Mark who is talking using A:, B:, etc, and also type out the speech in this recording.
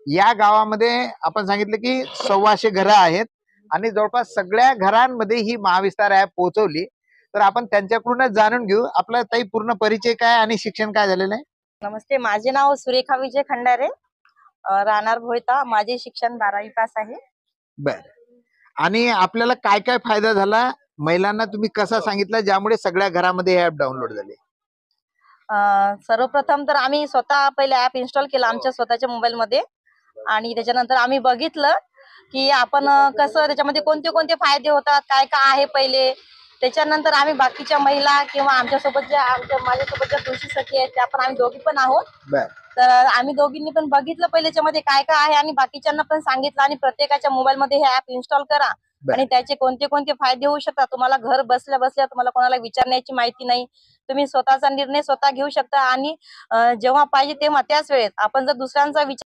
A: या गावामध्ये आपण सांगितलं की 1,200 घरं आहेत आणि जवळपास सगळ्या घरांमध्ये ही महाविस्तार ऍप पोहोचवली. तर आपण त्यांच्याकडूनच जाणून घेऊ. आपला ताई पूर्ण परिचय काय आणि शिक्षण काय झालेलं आहे?
B: नमस्ते, माझे नाव सुरेखा विजय खंडारे, राहणार भोयता. माझे शिक्षण 12वी पास आहे.
A: बर. आणि आपल्याला काय काय फायदा झाला, महिलांना तुम्ही कसा सांगितला ज्यामुळे सगळ्या घरामध्ये हे ऍप डाउनलोड झाले?
B: सर्वप्रथम तर आम्ही स्वतः पहिले ऍप इन्स्टॉल केला आमच्या स्वतःच्या मोबाईल मध्ये आणि त्याच्यानंतर आम्ही बघितलं की आपण कसं त्याच्यामध्ये कोणते कोणते फायदे होतात, काय काय आहे पहिले. त्याच्यानंतर आम्ही बाकीच्या महिला किंवा माझ्यासोबत ज्या कृषी सखी आहेत त्या पण आम्ही दोघी पण आहोत.
A: बर.
B: तर आम्ही दोघींनी पण बघितलं पहिले त्याच्यामध्ये काय काय आहे आणि बाकीच्यांना पण सांगितलं आणि प्रत्येकाच्या मोबाईल मध्ये हे ऍप इन्स्टॉल करा आणि त्याचे कोणते कोणते फायदे होऊ शकतात. तुम्हाला घर बसल्या बसल्या तुम्हाला कोणाला विचारण्याची माहिती नाही, तुम्ही स्वतःचा निर्णय स्वतः घेऊ शकता आणि जेव्हा पाहिजे तेव्हा त्याच वेळेत आपण जर दुसऱ्यांचा विचार